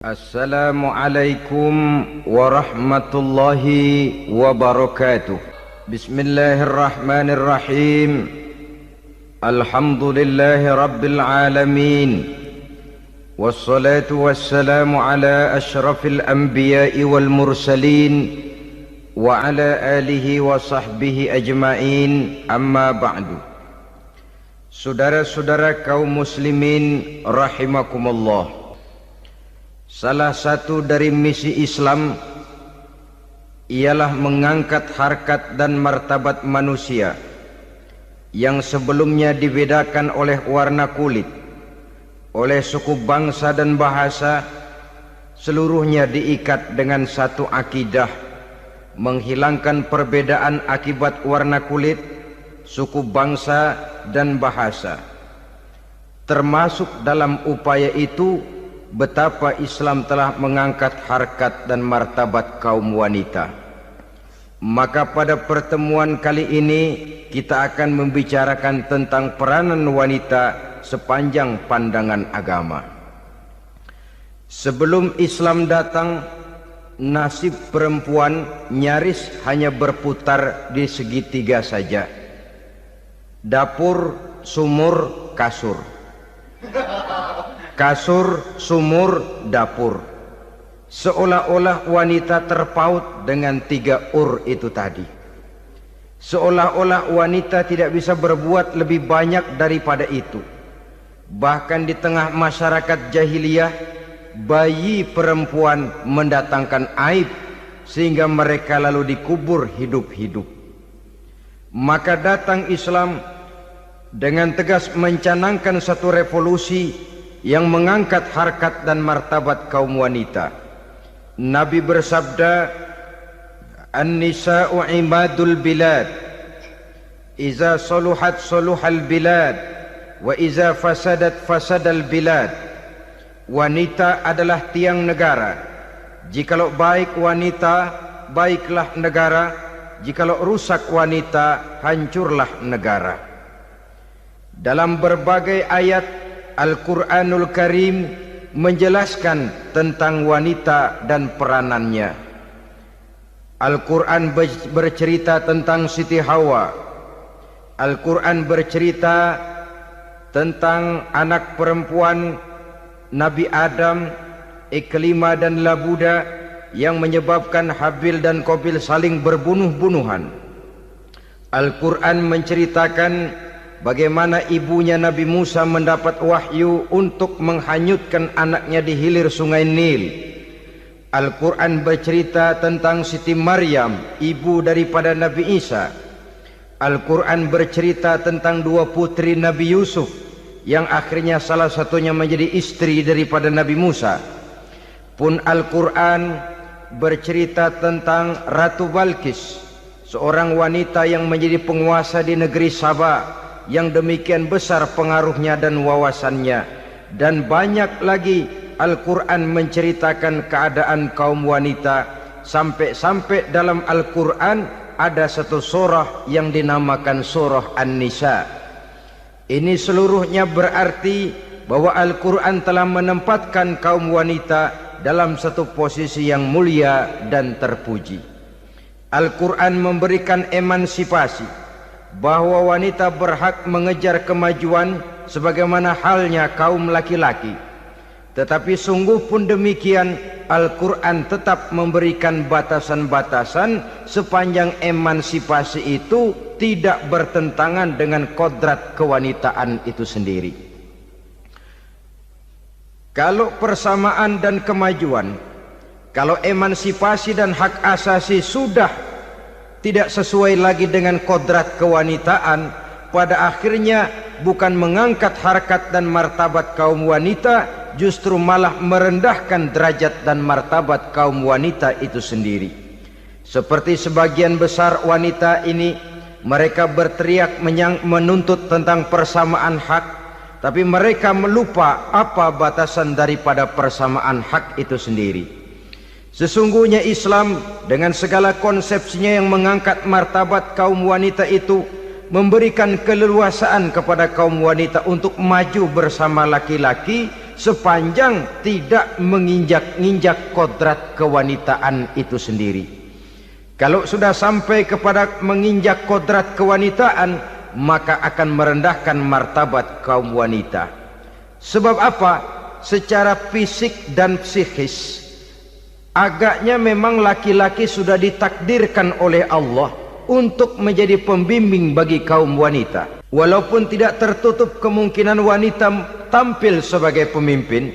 Assalamualaikum warahmatullahi wabarakatuh. Bismillahirrahmanirrahim. Alhamdulillahi rabbil alamin. Wassalatu wassalamu ala ashrafil anbiya'i wal mursalin wa ala alihi wa sahbihi ajma'in, amma ba'du. Saudara-saudara kaum muslimin rahimakumullah, salah satu dari misi Islam ialah mengangkat harkat dan martabat manusia yang sebelumnya dibedakan oleh warna kulit, oleh suku bangsa dan bahasa. Seluruhnya diikat dengan satu akidah, menghilangkan perbedaan akibat warna kulit, suku bangsa dan bahasa. Termasuk dalam upaya itu betapa Islam telah mengangkat harkat dan martabat kaum wanita. Maka pada pertemuan kali ini kita akan membicarakan tentang peranan wanita sepanjang pandangan agama. Sebelum Islam datang, nasib perempuan nyaris hanya berputar di segitiga saja: dapur, sumur, kasur. Kasur, sumur, dapur. Seolah-olah wanita terpaut dengan tiga itu tadi. Seolah-olah wanita tidak bisa berbuat lebih banyak daripada itu. Bahkan di tengah masyarakat jahiliyah, bayi perempuan mendatangkan aib sehingga mereka lalu dikubur hidup-hidup. Maka datang Islam dengan tegas mencanangkan satu revolusi yang mengangkat harkat dan martabat kaum wanita. Nabi bersabda, "An-nisa'u imadul bilad, iza saluhat saluhal bilad, wa iza fasadat fasadal bilad." Wanita adalah tiang negara. Jikalau baik wanita, baiklah negara. Jikalau rusak wanita, hancurlah negara. Dalam berbagai ayat Al-Quranul Karim menjelaskan tentang wanita dan peranannya. Al-Quran bercerita tentang Siti Hawa. Al-Quran bercerita tentang anak perempuan Nabi Adam, Iklimah dan Labuda, yang menyebabkan Habil dan Qabil saling berbunuh-bunuhan. Al-Quran menceritakan bagaimana ibunya Nabi Musa mendapat wahyu untuk menghanyutkan anaknya di hilir sungai Nil. Al-Quran bercerita tentang Siti Maryam, ibu daripada Nabi Isa. Al-Quran bercerita tentang dua putri Nabi Yusuf, yang akhirnya salah satunya menjadi istri daripada Nabi Musa. Pun Al-Quran bercerita tentang Ratu Balkis, seorang wanita yang menjadi penguasa di negeri Sabah, yang demikian besar pengaruhnya dan wawasannya. Dan banyak lagi Al-Quran menceritakan keadaan kaum wanita, sampai-sampai dalam Al-Quran ada satu surah yang dinamakan surah An-Nisa. Ini seluruhnya berarti bahwa Al-Quran telah menempatkan kaum wanita dalam satu posisi yang mulia dan terpuji. Al-Quran memberikan emansipasi, bahwa wanita berhak mengejar kemajuan sebagaimana halnya kaum laki-laki. Tetapi sungguh pun demikian, Al-Quran tetap memberikan batasan-batasan sepanjang emansipasi itu tidak bertentangan dengan kodrat kewanitaan itu sendiri. Kalau persamaan dan kemajuan, kalau emansipasi dan hak asasi sudah tidak sesuai lagi dengan kodrat kewanitaan, pada akhirnya bukan mengangkat harkat dan martabat kaum wanita, justru malah merendahkan derajat dan martabat kaum wanita itu sendiri. Seperti sebagian besar wanita ini, mereka berteriak menuntut tentang persamaan hak, tapi mereka melupa apa batasan daripada persamaan hak itu sendiri. Sesungguhnya Islam dengan segala konsepsinya yang mengangkat martabat kaum wanita itu memberikan keleluasaan kepada kaum wanita untuk maju bersama laki-laki sepanjang tidak menginjak-injak kodrat kewanitaan itu sendiri. Kalau sudah sampai kepada menginjak kodrat kewanitaan, maka akan merendahkan martabat kaum wanita. Sebab apa? Secara fisik dan psikis, agaknya memang laki-laki sudah ditakdirkan oleh Allah untuk menjadi pembimbing bagi kaum wanita. Walaupun tidak tertutup kemungkinan wanita tampil sebagai pemimpin,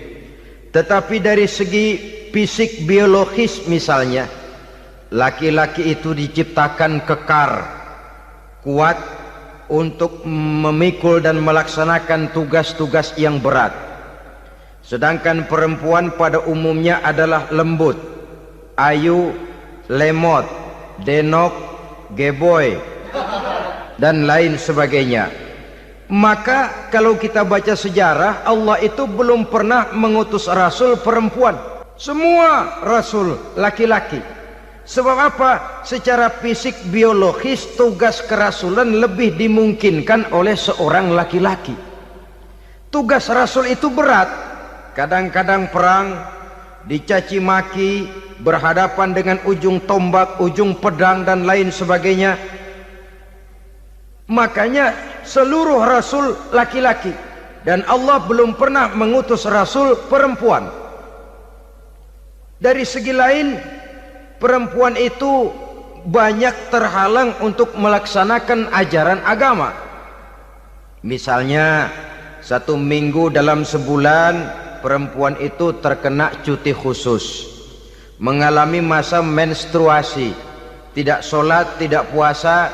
tetapi dari segi fisik biologis misalnya, laki-laki itu diciptakan kekar, kuat untuk memikul dan melaksanakan tugas-tugas yang berat. Sedangkan perempuan pada umumnya adalah lembut, ayu, lemot, denok, geboy, dan lain sebagainya. Maka kalau kita baca sejarah, Allah itu belum pernah mengutus rasul perempuan. Semua rasul laki-laki. Sebab apa? Secara fisik biologis tugas kerasulan lebih dimungkinkan oleh seorang laki-laki. Tugas rasul itu berat. Kadang-kadang perang, dicaci maki, berhadapan dengan ujung tombak, ujung pedang dan lain sebagainya. Makanya seluruh rasul laki-laki, dan Allah belum pernah mengutus rasul perempuan. Dari segi lain, perempuan itu banyak terhalang untuk melaksanakan ajaran agama. Misalnya 1 minggu dalam sebulan perempuan itu terkena cuti khusus, mengalami masa menstruasi, tidak sholat, tidak puasa,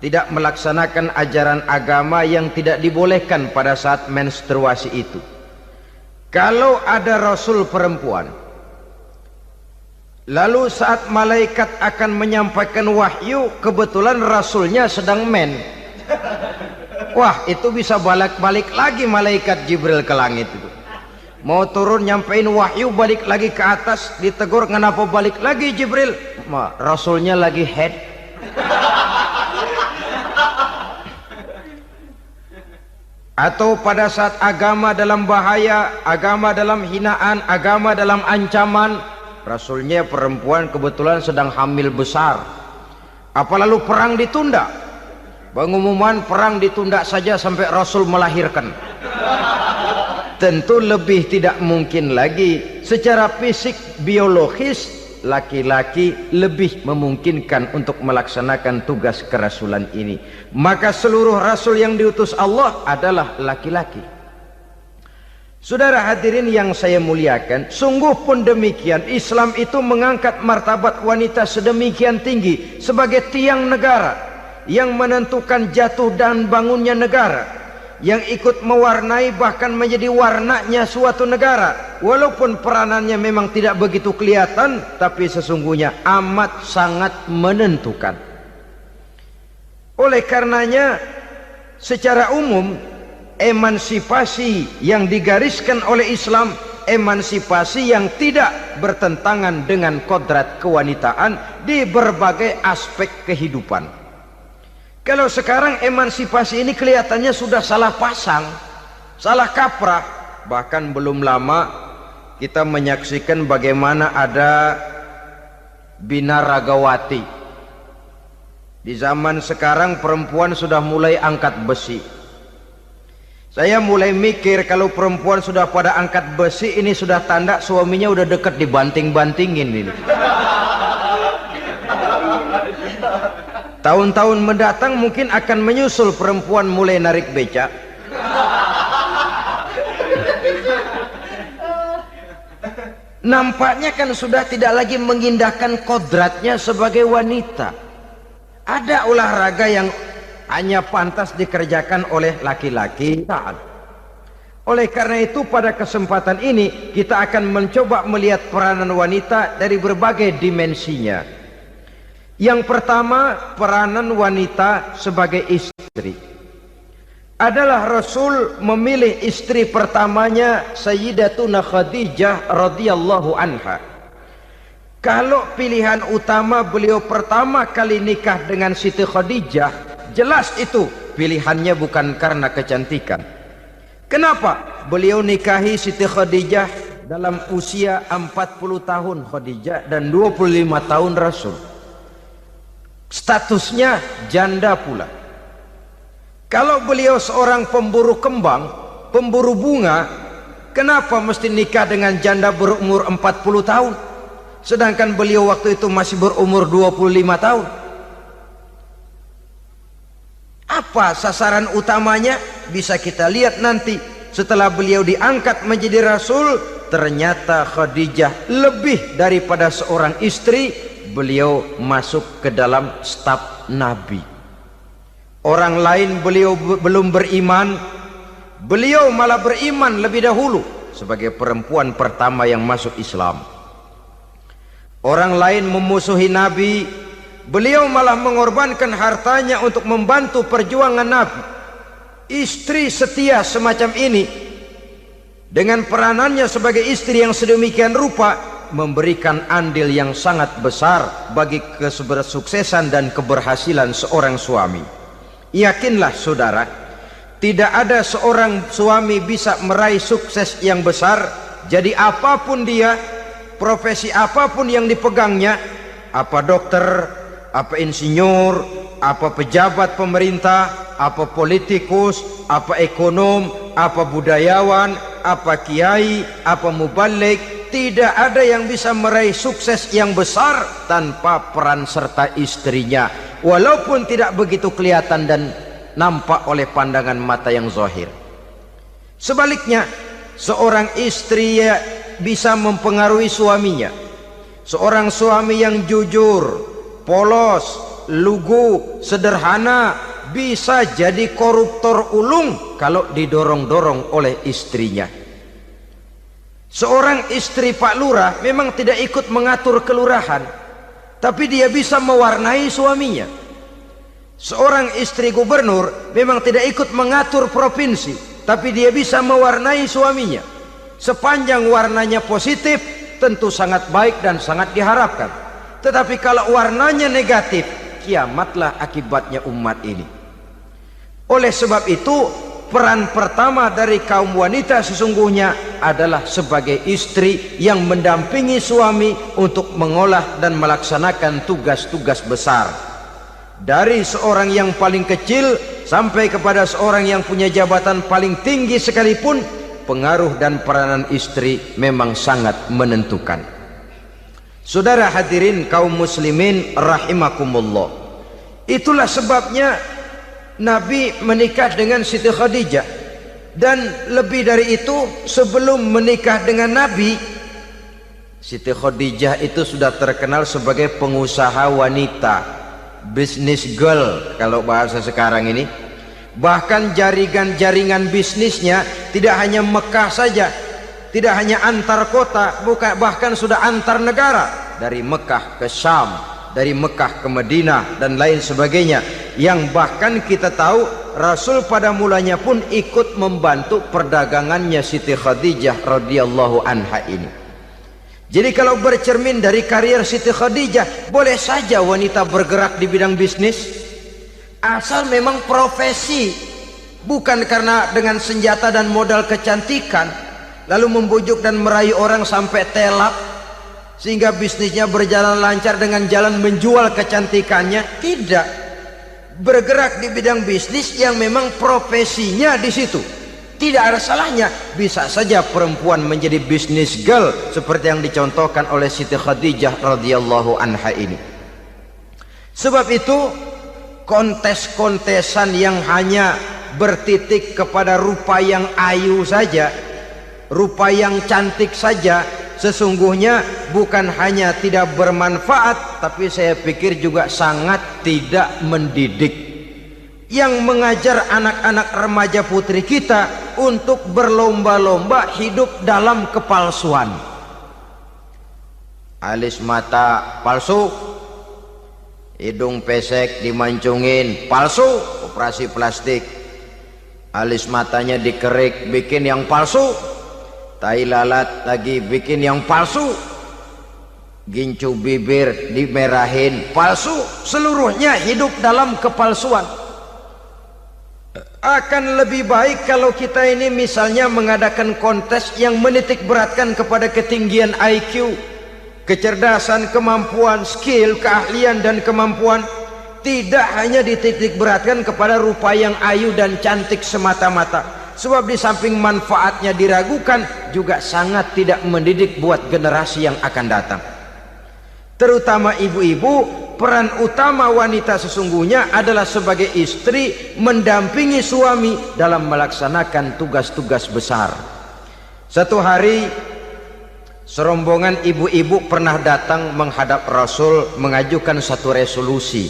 tidak melaksanakan ajaran agama yang tidak dibolehkan pada saat menstruasi itu. Kalau ada rasul perempuan, lalu saat malaikat akan menyampaikan wahyu, kebetulan rasulnya sedang wah, itu bisa balik lagi malaikat Jibril ke langit itu. Mau turun nyampein wahyu, balik lagi ke atas, ditegur, kenapa balik lagi Jibril? Rasulnya lagi head. Atau pada saat agama dalam bahaya, agama dalam hinaan, agama dalam ancaman, rasulnya perempuan kebetulan sedang hamil besar. Apa lalu perang ditunda? Pengumuman perang ditunda saja sampai rasul melahirkan. Tentu lebih tidak mungkin lagi. Secara fisik biologis, laki-laki lebih memungkinkan untuk melaksanakan tugas kerasulan ini. Maka seluruh rasul yang diutus Allah adalah laki-laki. Saudara hadirin yang saya muliakan, sungguh pun demikian, Islam itu mengangkat martabat wanita sedemikian tinggi sebagai tiang negara yang menentukan jatuh dan bangunnya negara, yang ikut mewarnai bahkan menjadi warnanya suatu negara. Walaupun peranannya memang tidak begitu kelihatan, tapi sesungguhnya amat sangat menentukan. Oleh karenanya, secara umum, emansipasi yang digariskan oleh Islam, emansipasi yang tidak bertentangan dengan kodrat kewanitaan di berbagai aspek kehidupan. Kalau sekarang emansipasi ini kelihatannya sudah salah pasang, salah kaprah. Bahkan belum lama kita menyaksikan bagaimana ada binaragawati. Di zaman sekarang perempuan sudah mulai angkat besi. Saya mulai mikir, kalau perempuan sudah pada angkat besi, ini sudah tanda suaminya udah deket dibanting-bantingin ini. Tahun-tahun mendatang mungkin akan menyusul perempuan mulai narik becak. Nampaknya kan sudah tidak lagi mengindahkan kodratnya sebagai wanita. Ada olahraga yang hanya pantas dikerjakan oleh laki-laki. Oleh karena itu pada kesempatan ini kita akan mencoba melihat peranan wanita dari berbagai dimensinya. Yang pertama, peranan wanita sebagai istri. Adalah Rasul memilih istri pertamanya Sayyidatuna Khadijah radhiyallahu anha. Kalau pilihan utama beliau pertama kali nikah dengan Siti Khadijah, jelas itu pilihannya bukan karena kecantikan. Kenapa? Beliau nikahi Siti Khadijah dalam usia 40 tahun Khadijah dan 25 tahun Rasul. Statusnya janda pula. Kalau beliau seorang pemburu kembang, pemburu bunga, kenapa mesti nikah dengan janda berumur 40 tahun? Sedangkan beliau waktu itu masih berumur 25 tahun. Apa sasaran utamanya? Bisa kita lihat nanti setelah beliau diangkat menjadi Rasul. Ternyata Khadijah lebih daripada seorang istri, beliau masuk ke dalam staf Nabi. Orang lain beliau belum beriman, beliau malah beriman lebih dahulu sebagai perempuan pertama yang masuk Islam. Orang lain memusuhi Nabi, beliau malah mengorbankan hartanya untuk membantu perjuangan Nabi. Istri setia semacam ini dengan peranannya sebagai istri yang sedemikian rupa memberikan andil yang sangat besar bagi kesuksesan dan keberhasilan seorang suami. Yakinlah saudara, tidak ada seorang suami bisa meraih sukses yang besar, jadi apapun dia, profesi apapun yang dipegangnya, apa dokter, apa insinyur, apa pejabat pemerintah, apa politikus, apa ekonom, apa budayawan, apa kiai, apa mubalik, tidak ada yang bisa meraih sukses yang besar tanpa peran serta istrinya, walaupun tidak begitu kelihatan dan nampak oleh pandangan mata yang zahir. Sebaliknya, seorang istri bisa mempengaruhi suaminya. Seorang suami yang jujur, polos, lugu, sederhana bisa jadi koruptor ulung kalau didorong-dorong oleh istrinya. Seorang istri Pak Lurah memang tidak ikut mengatur kelurahan, tapi dia bisa mewarnai suaminya. Seorang istri gubernur memang tidak ikut mengatur provinsi, tapi dia bisa mewarnai suaminya. Sepanjang warnanya positif, tentu sangat baik dan sangat diharapkan. Tetapi kalau warnanya negatif, kiamatlah akibatnya umat ini. Oleh sebab itu, peran pertama dari kaum wanita sesungguhnya adalah sebagai istri yang mendampingi suami untuk mengolah dan melaksanakan tugas-tugas besar. Dari seorang yang paling kecil sampai kepada seorang yang punya jabatan paling tinggi sekalipun, pengaruh dan peranan istri memang sangat menentukan. Saudara hadirin kaum muslimin rahimakumullah, itulah sebabnya Nabi menikah dengan Siti Khadijah. Dan lebih dari itu, sebelum menikah dengan Nabi, Siti Khadijah itu sudah terkenal sebagai pengusaha wanita, business girl kalau bahasa sekarang ini. Bahkan jaringan bisnisnya tidak hanya Mekah saja, tidak hanya antar kota, bahkan sudah antar negara, dari Mekah ke Syam, dari Mekah ke Madinah dan lain sebagainya, yang bahkan kita tahu Rasul pada mulanya pun ikut membantu perdagangannya Siti Khadijah radhiyallahu anha ini. Jadi kalau bercermin dari karier Siti Khadijah, boleh saja wanita bergerak di bidang bisnis, asal memang profesi, bukan karena dengan senjata dan modal kecantikan lalu membujuk dan merayu orang sampai telak sehingga bisnisnya berjalan lancar dengan jalan menjual kecantikannya. Tidak, bergerak di bidang bisnis yang memang profesinya di situ. Tidak ada salahnya. Bisa saja perempuan menjadi business girl seperti yang dicontohkan oleh Siti Khadijah radhiyallahu anha ini. Sebab itu, kontes-kontesan yang hanya bertitik kepada rupa yang ayu saja, rupa yang cantik saja, sesungguhnya bukan hanya tidak bermanfaat, tapi saya pikir juga sangat tidak mendidik. Yang mengajar anak-anak remaja putri kita untuk berlomba-lomba hidup dalam kepalsuan. Alis mata palsu, hidung pesek dimancungin palsu, operasi plastik. Alis matanya dikerik, bikin yang palsu. Tai lalat lagi bikin yang palsu. Gincu bibir dimerahin, palsu. Seluruhnya hidup dalam kepalsuan. Akan lebih baik kalau kita ini misalnya mengadakan kontes yang menitik beratkan kepada ketinggian IQ, kecerdasan, kemampuan, skill, keahlian dan kemampuan. Tidak hanya dititik beratkan kepada rupa yang ayu dan cantik semata-mata. Sebab di samping manfaatnya diragukan, juga sangat tidak mendidik buat generasi yang akan datang. Terutama ibu-ibu, peran utama wanita sesungguhnya adalah sebagai istri mendampingi suami dalam melaksanakan tugas-tugas besar. Satu hari serombongan ibu-ibu pernah datang menghadap Rasul mengajukan satu resolusi,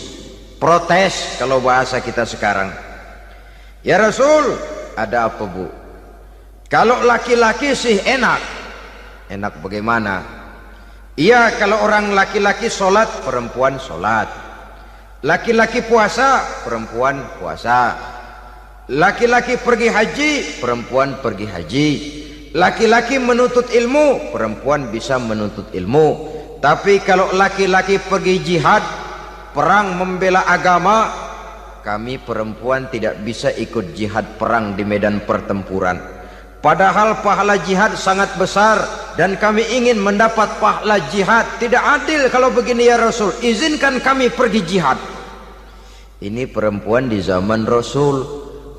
protes kalau bahasa kita sekarang. Ya Rasul, ada apa bu? Kalau laki-laki sih enak. Enak bagaimana? Iya, kalau orang laki-laki sholat, perempuan sholat. Laki-laki puasa, perempuan puasa. Laki-laki pergi haji, perempuan pergi haji. Laki-laki menuntut ilmu, perempuan bisa menuntut ilmu. Tapi kalau laki-laki pergi jihad, perang membela agama, kami perempuan tidak bisa ikut jihad perang di medan pertempuran. Padahal pahala jihad sangat besar dan kami ingin mendapat pahala jihad. Tidak adil kalau begini ya Rasul, izinkan kami pergi jihad. Ini perempuan di zaman Rasul,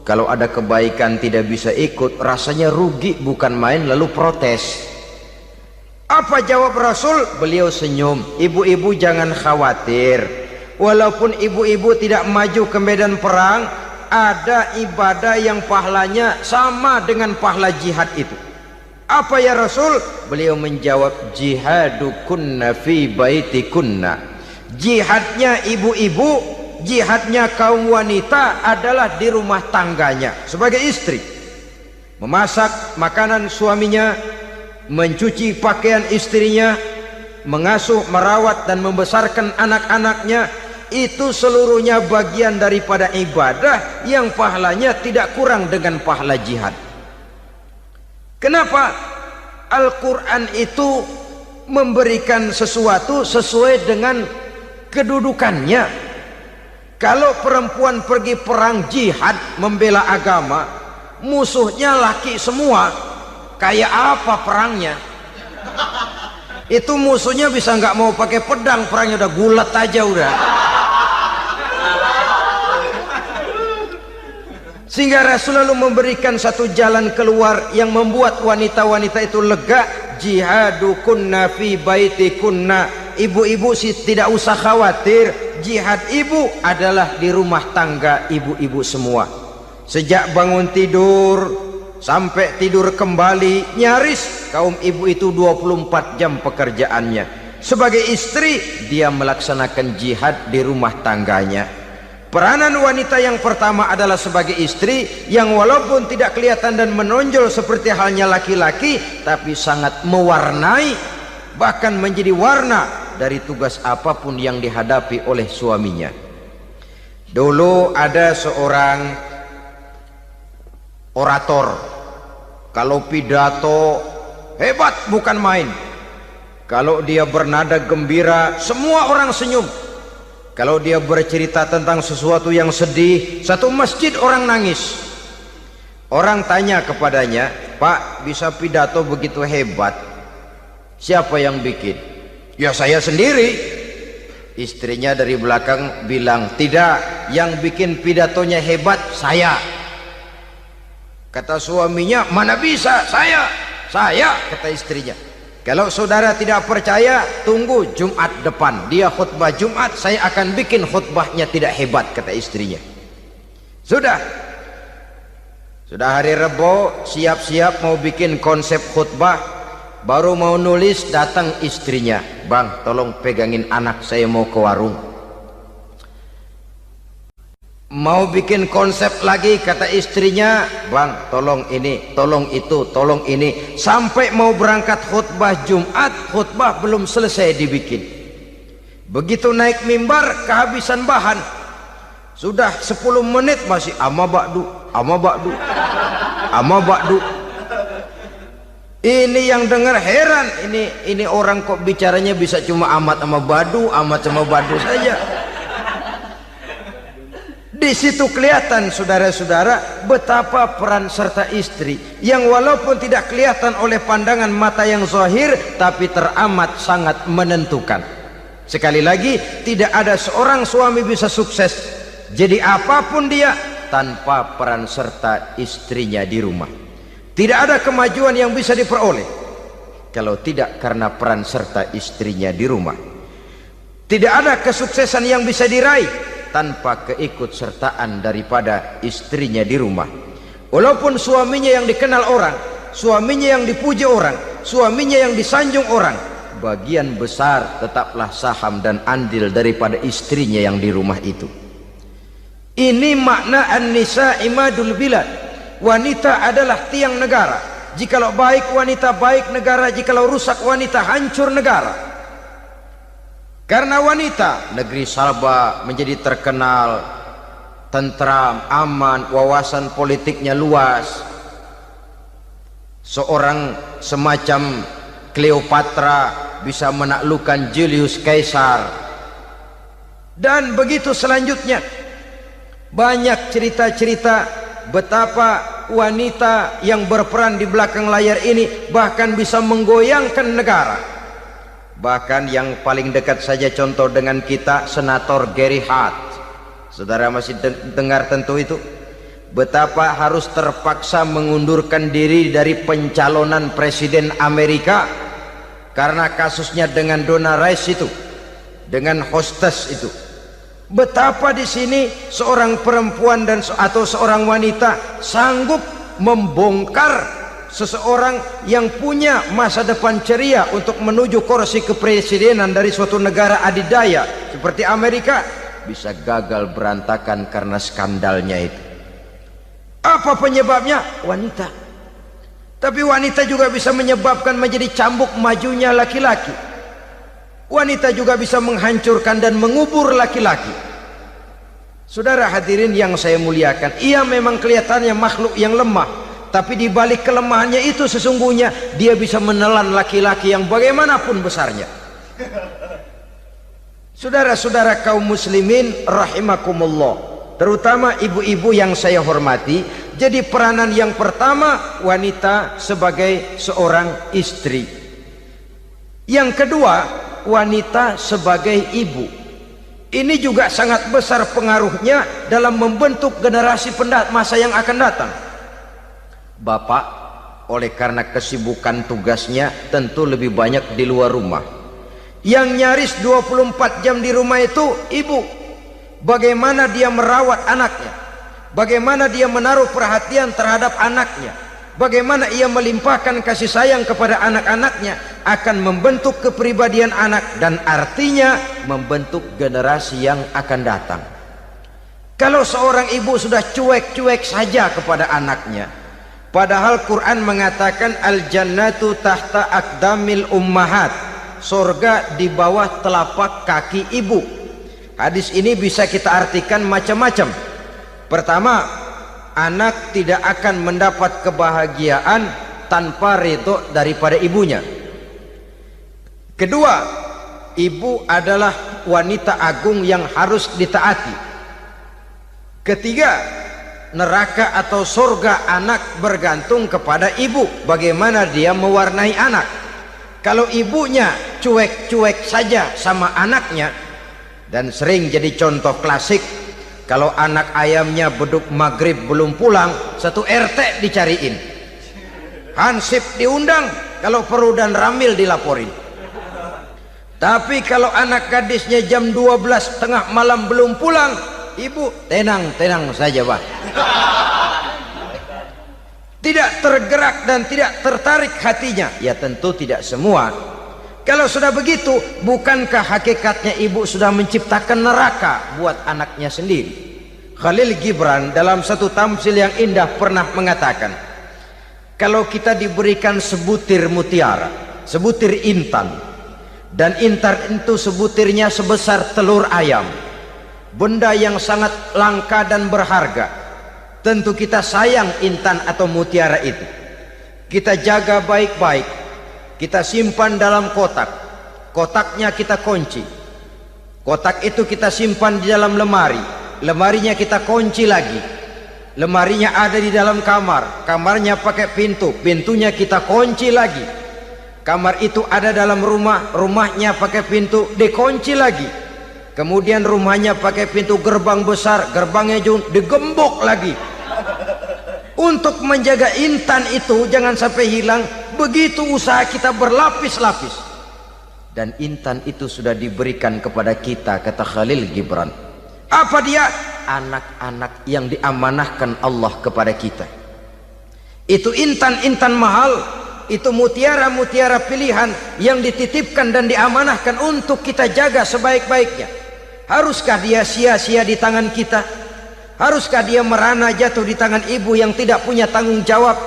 kalau ada kebaikan tidak bisa ikut, rasanya rugi bukan main, lalu protes. Apa jawab Rasul? Beliau senyum. Ibu-ibu jangan khawatir, walaupun ibu-ibu tidak maju ke medan perang, ada ibadah yang pahalanya sama dengan pahala jihad itu. Apa ya Rasul? Beliau menjawab, jihadukunna fi baitikunna. Jihadnya ibu-ibu, jihadnya kaum wanita adalah di rumah tangganya sebagai istri. Memasak makanan suaminya, mencuci pakaian istrinya, mengasuh, merawat dan membesarkan anak-anaknya. Itu seluruhnya bagian daripada ibadah yang pahalanya tidak kurang dengan pahala jihad. Kenapa? Al-Quran itu memberikan sesuatu sesuai dengan kedudukannya. Kalau perempuan pergi perang jihad membela agama, musuhnya laki semua, kayak apa perangnya? Itu musuhnya bisa nggak mau pakai pedang, perangnya udah gulat aja udah. Sehingga Rasul lalu memberikan satu jalan keluar yang membuat wanita-wanita itu lega. Jihadukunna fi baitikunna. Ibu-ibu sih tidak usah khawatir, jihad ibu adalah di rumah tangga ibu-ibu semua. Sejak bangun tidur sampai tidur kembali, nyaris kaum ibu itu 24 jam pekerjaannya. Sebagai istri, dia melaksanakan jihad di rumah tangganya. Peranan wanita yang pertama adalah sebagai istri, yang walaupun tidak kelihatan dan menonjol seperti halnya laki-laki, tapi sangat mewarnai, bahkan menjadi warna dari tugas apapun yang dihadapi oleh suaminya. Dulu ada seorang orator, kalau pidato hebat bukan main. Kalau dia bernada gembira, semua orang senyum. Kalau dia bercerita tentang sesuatu yang sedih, satu masjid orang nangis. Orang tanya kepadanya, Pak, bisa pidato begitu hebat, siapa yang bikin? Ya saya sendiri. Istrinya dari belakang bilang, tidak, yang bikin pidatonya hebat saya. Kata suaminya, mana bisa, saya, kata istrinya. Kalau saudara tidak percaya, tunggu Jumat depan, dia khutbah Jumat, saya akan bikin khutbahnya tidak hebat, kata istrinya. Sudah hari Rebo, siap-siap mau bikin konsep khutbah, baru mau nulis, datang istrinya, Bang, tolong pegangin anak, saya mau ke warung. Mau bikin konsep lagi, kata istrinya, Bang, tolong ini, tolong itu, tolong ini. Sampai mau berangkat khutbah Jumat, khutbah belum selesai dibikin. Begitu naik mimbar, kehabisan bahan. Sudah 10 menit masih ama ba'du. Ini yang dengar heran, ini orang kok bicaranya bisa cuma amat sama badu saja. Di situ kelihatan saudara-saudara betapa peran serta istri yang walaupun tidak kelihatan oleh pandangan mata yang zahir, tapi teramat sangat menentukan. Sekali lagi, tidak ada seorang suami bisa sukses jadi apapun dia tanpa peran serta istrinya di rumah. Tidak ada kemajuan yang bisa diperoleh kalau tidak karena peran serta istrinya di rumah. Tidak ada kesuksesan yang bisa diraih tanpa keikutsertaan daripada istrinya di rumah. Walaupun suaminya yang dikenal orang, suaminya yang dipuji orang, suaminya yang disanjung orang, bagian besar tetaplah saham dan andil daripada istrinya yang di rumah itu. Ini makna an-nisa imadul bilad. Wanita adalah tiang negara. Jikalau baik wanita, baik negara. Jikalau rusak wanita, hancur negara. Karena wanita, negeri Salba menjadi terkenal, tentram, aman, wawasan politiknya luas. Seorang semacam Cleopatra bisa menaklukkan Julius Caesar. Dan begitu selanjutnya. Banyak cerita-cerita betapa wanita yang berperan di belakang layar ini bahkan bisa menggoyangkan negara. Bahkan yang paling dekat saja contoh dengan kita, Senator Gary Hart. Saudara masih dengar tentu itu. Betapa harus terpaksa mengundurkan diri dari pencalonan presiden Amerika karena kasusnya dengan Donna Rice itu, dengan hostess itu. Betapa di sini seorang perempuan atau seorang wanita sanggup membongkar seseorang yang punya masa depan ceria untuk menuju kursi kepresidenan dari suatu negara adidaya seperti Amerika, bisa gagal berantakan karena skandalnya itu. Apa penyebabnya? Wanita. Tapi wanita juga bisa menyebabkan menjadi cambuk majunya laki-laki. Wanita juga bisa menghancurkan dan mengubur laki-laki. Saudara hadirin yang saya muliakan, ia memang kelihatannya makhluk yang lemah, tapi di balik kelemahannya itu sesungguhnya dia bisa menelan laki-laki yang bagaimanapun besarnya. Saudara-saudara kaum muslimin rahimakumullah, terutama ibu-ibu yang saya hormati, jadi peranan yang pertama wanita sebagai seorang istri. Yang kedua, wanita sebagai ibu. Ini juga sangat besar pengaruhnya dalam membentuk generasi masa yang akan datang. Bapak oleh karena kesibukan tugasnya tentu lebih banyak di luar rumah. Yang nyaris 24 jam di rumah itu ibu. Bagaimana dia merawat anaknya, bagaimana dia menaruh perhatian terhadap anaknya, bagaimana ia melimpahkan kasih sayang kepada anak-anaknya, akan membentuk kepribadian anak dan artinya membentuk generasi yang akan datang. Kalau seorang ibu sudah cuek-cuek saja kepada anaknya, padahal Quran mengatakan al-jannatu tahta aqdamil ummahat, surga di bawah telapak kaki ibu. Hadis ini bisa kita artikan macam-macam. Pertama, anak tidak akan mendapat kebahagiaan tanpa ridho daripada ibunya. Kedua, ibu adalah wanita agung yang harus ditaati. Ketiga, neraka atau surga anak bergantung kepada ibu, bagaimana dia mewarnai anak. Kalau ibunya cuek-cuek saja sama anaknya, dan sering jadi contoh klasik, kalau anak ayamnya beduk maghrib belum pulang, satu RT dicariin, hansip diundang, kalau perlu dan ramil dilaporin. Tapi kalau anak gadisnya jam 12 tengah malam belum pulang, ibu tenang-tenang saja Pak. Tidak tergerak dan tidak tertarik hatinya. Ya tentu tidak semua. Kalau sudah begitu, bukankah hakikatnya ibu sudah menciptakan neraka buat anaknya sendiri? Khalil Gibran dalam satu tamsil yang indah pernah mengatakan, kalau kita diberikan sebutir mutiara, sebutir intan, dan intan itu sebutirnya sebesar telur ayam, benda yang sangat langka dan berharga, tentu kita sayang intan atau mutiara itu. Kita jaga baik-baik, kita simpan dalam kotak, kotaknya kita kunci, kotak itu kita simpan di dalam lemari, lemarinya kita kunci lagi. Lemarinya ada di dalam kamar, kamarnya pakai pintu, pintunya kita kunci lagi. Kamar itu ada dalam rumah, rumahnya pakai pintu, dikunci lagi. Kemudian rumahnya pakai pintu gerbang besar, gerbangnya juga digembok lagi. Untuk menjaga intan itu jangan sampai hilang, begitu usaha kita berlapis-lapis. Dan intan itu sudah diberikan kepada kita, kata Khalil Gibran. Apa dia? Anak-anak yang diamanahkan Allah kepada kita. Itu intan-intan mahal, itu mutiara-mutiara pilihan yang dititipkan dan diamanahkan untuk kita jaga sebaik-baiknya. Haruskah dia sia-sia di tangan kita? Haruskah dia merana jatuh di tangan ibu yang tidak punya tanggung jawab?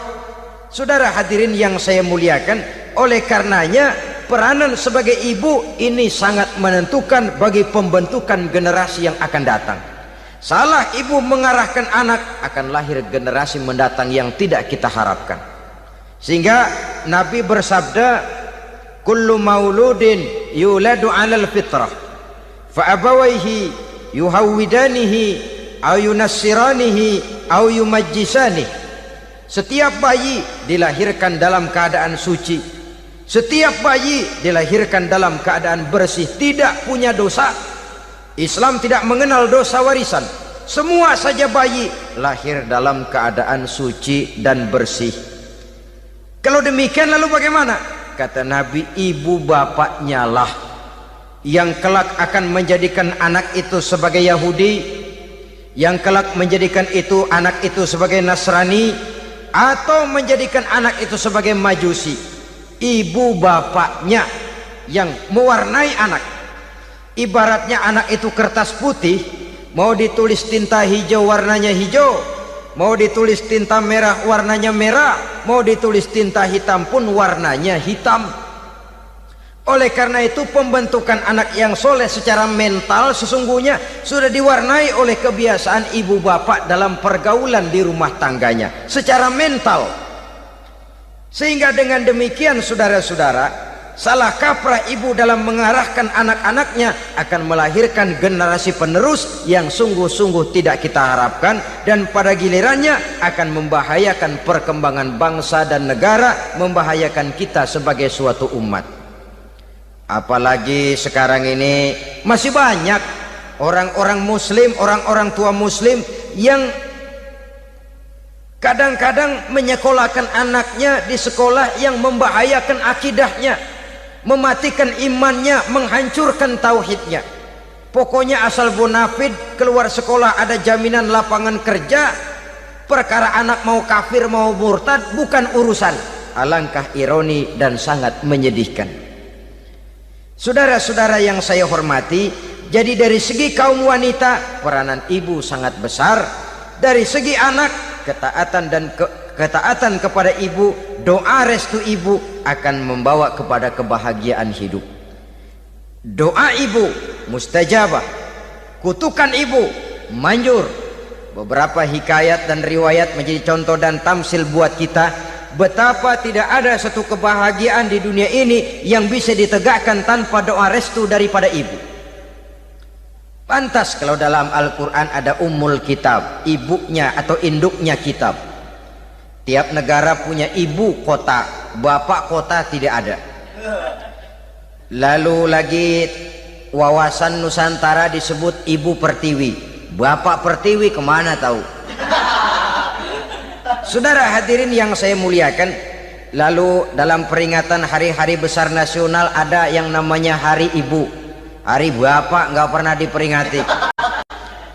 Saudara hadirin yang saya muliakan, oleh karenanya peranan sebagai ibu ini sangat menentukan bagi pembentukan generasi yang akan datang. Salah ibu mengarahkan anak, akan lahir generasi mendatang yang tidak kita harapkan. Sehingga Nabi bersabda, kullu mauludin yuladu 'alal fitrah fa abawaihi yuhawwidanihi aw yunassiranihi aw yumajjisanihi. Setiap bayi dilahirkan dalam keadaan suci, setiap bayi dilahirkan dalam keadaan bersih, tidak punya dosa. Islam tidak mengenal dosa warisan. Semua saja bayi lahir dalam keadaan suci dan bersih. Kalau demikian lalu bagaimana? Kata Nabi, ibu bapaknya lah yang kelak akan menjadikan anak itu sebagai Yahudi, yang kelak menjadikan itu anak itu sebagai Nasrani, atau menjadikan anak itu sebagai Majusi. Ibu bapaknya yang mewarnai anak. Ibaratnya anak itu kertas putih, mau ditulis tinta hijau warnanya hijau, mau ditulis tinta merah warnanya merah, mau ditulis tinta hitam pun warnanya hitam. Oleh karena itu pembentukan anak yang soleh secara mental sesungguhnya sudah diwarnai oleh kebiasaan ibu bapak dalam pergaulan di rumah tangganya secara mental. Sehingga dengan demikian saudara-saudara, salah kaprah ibu dalam mengarahkan anak-anaknya akan melahirkan generasi penerus yang sungguh-sungguh tidak kita harapkan, dan pada gilirannya akan membahayakan perkembangan bangsa dan negara, membahayakan kita sebagai suatu umat. Apalagi sekarang ini masih banyak orang-orang muslim, orang-orang tua muslim yang kadang-kadang menyekolahkan anaknya di sekolah yang membahayakan akidahnya, mematikan imannya, menghancurkan tauhidnya. Pokoknya asal bonafid keluar sekolah ada jaminan lapangan kerja, perkara anak mau kafir mau murtad bukan urusan. Alangkah ironi dan sangat menyedihkan. Saudara-saudara yang saya hormati, jadi dari segi kaum wanita peranan ibu sangat besar. Dari segi anak, ketaatan kepada ibu, doa restu ibu akan membawa kepada kebahagiaan hidup. Doa ibu mustajabah, kutukan ibu manjur. Beberapa hikayat dan riwayat menjadi contoh dan tamsil buat kita betapa tidak ada satu kebahagiaan di dunia ini yang bisa ditegakkan tanpa doa restu daripada ibu. Pantas kalau dalam Al-Quran ada ummul kitab, ibunya atau induknya kitab. Tiap negara punya ibu kota, bapak kota tidak ada. Lalu lagi wawasan Nusantara disebut ibu pertiwi, bapak pertiwi kemana tahu. Saudara hadirin yang saya muliakan, lalu dalam peringatan hari-hari besar nasional ada yang namanya Hari Ibu. Hari bapak nggak pernah diperingati.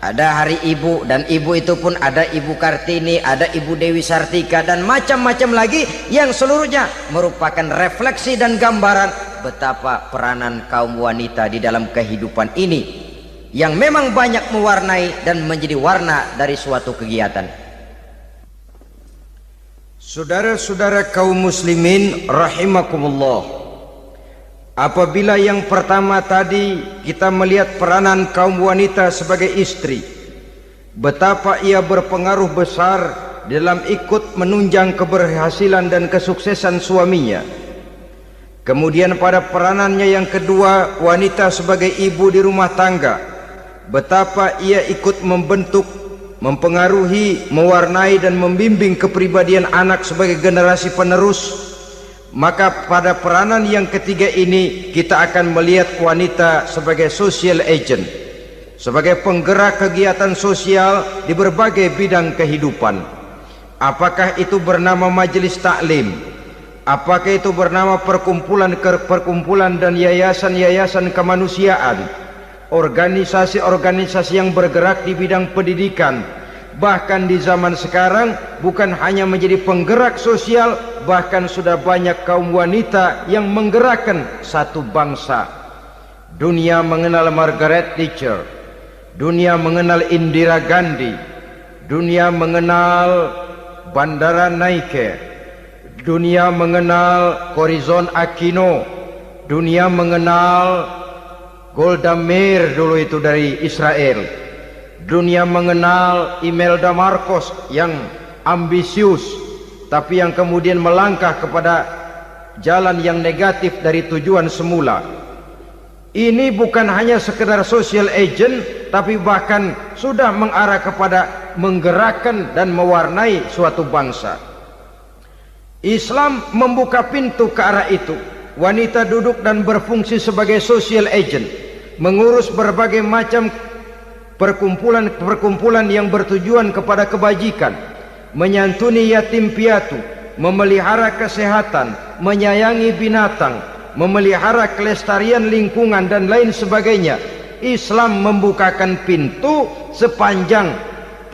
Ada Hari Ibu, dan ibu itu pun ada Ibu Kartini, ada Ibu Dewi Sartika, dan macam-macam lagi yang seluruhnya merupakan refleksi dan gambaran betapa peranan kaum wanita di dalam kehidupan ini yang memang banyak mewarnai dan menjadi warna dari suatu kegiatan. Saudara-saudara kaum muslimin rahimakumullah, apabila yang pertama tadi kita melihat peranan kaum wanita sebagai istri, betapa ia berpengaruh besar dalam ikut menunjang keberhasilan dan kesuksesan suaminya. Kemudian pada peranannya yang kedua, wanita sebagai ibu di rumah tangga, betapa ia ikut membentuk, mempengaruhi, mewarnai dan membimbing kepribadian anak sebagai generasi penerus, maka pada peranan yang ketiga ini kita akan melihat wanita sebagai social agent, sebagai penggerak kegiatan sosial di berbagai bidang kehidupan. Apakah itu bernama majelis taklim, apakah itu bernama perkumpulan dan yayasan-yayasan kemanusiaan, organisasi-organisasi yang bergerak di bidang pendidikan, bahkan di zaman sekarang bukan hanya menjadi penggerak sosial, bahkan sudah banyak kaum wanita yang menggerakkan satu bangsa. Dunia mengenal Margaret Thatcher, dunia mengenal Indira Gandhi, dunia mengenal Bandara Naike, dunia mengenal Corazon Aquino, dunia mengenal Golda Meir dulu itu dari Israel, dunia mengenal Imelda Marcos yang ambisius tapi yang kemudian melangkah kepada jalan yang negatif dari tujuan semula. Ini bukan hanya sekedar social agent, tapi bahkan sudah mengarah kepada menggerakkan dan mewarnai suatu bangsa. Islam membuka pintu ke arah itu. Wanita duduk dan berfungsi sebagai social agent, mengurus berbagai macam perkumpulan-perkumpulan yang bertujuan kepada kebajikan, menyantuni yatim piatu, memelihara kesehatan, menyayangi binatang, memelihara kelestarian lingkungan dan lain sebagainya. Islam membukakan pintu sepanjang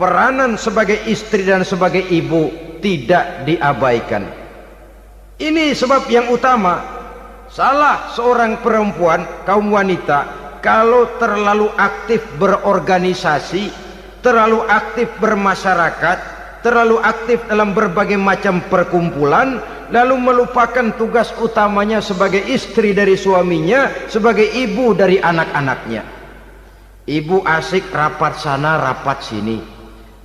peranan sebagai istri dan sebagai ibu tidak diabaikan. Ini sebab yang utama. Salah seorang perempuan, kaum wanita, kalau terlalu aktif berorganisasi, terlalu aktif bermasyarakat, terlalu aktif dalam berbagai macam perkumpulan, lalu melupakan tugas utamanya sebagai istri dari suaminya, sebagai ibu dari anak-anaknya. Ibu asik rapat sana rapat sini,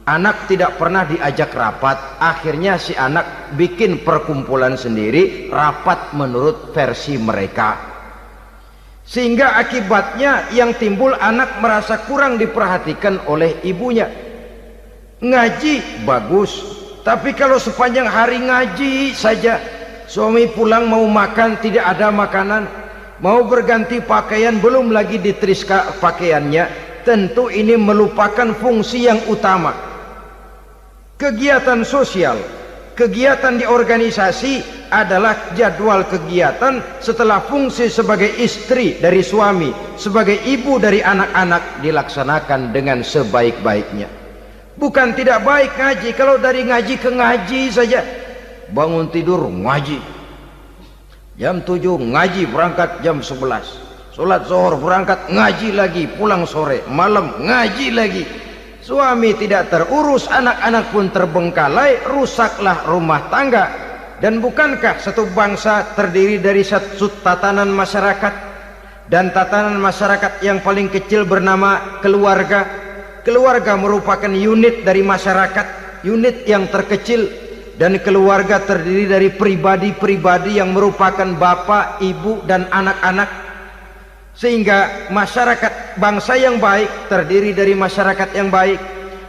anak tidak pernah diajak rapat, akhirnya si anak bikin perkumpulan sendiri, rapat menurut versi mereka, sehingga akibatnya yang timbul anak merasa kurang diperhatikan oleh ibunya. Ngaji bagus, tapi kalau sepanjang hari ngaji saja, suami pulang mau makan tidak ada makanan, mau berganti pakaian belum lagi diteriska pakaiannya, tentu ini melupakan fungsi yang utama. Kegiatan sosial, kegiatan di organisasi adalah jadwal kegiatan setelah fungsi sebagai istri dari suami, sebagai ibu dari anak-anak dilaksanakan dengan sebaik-baiknya. Bukan tidak baik ngaji, kalau dari ngaji ke ngaji saja, bangun tidur ngaji, jam 7 ngaji, berangkat jam 11, sholat zuhur berangkat ngaji lagi, pulang sore, malam ngaji lagi. Suami tidak terurus, anak-anak pun terbengkalai, rusaklah rumah tangga. Dan bukankah satu bangsa terdiri dari satu tatanan masyarakat, dan tatanan masyarakat yang paling kecil bernama keluarga. Keluarga merupakan unit dari masyarakat, unit yang terkecil, dan keluarga terdiri dari pribadi-pribadi yang merupakan bapak, ibu, dan anak-anak. Sehingga masyarakat bangsa yang baik terdiri dari masyarakat yang baik,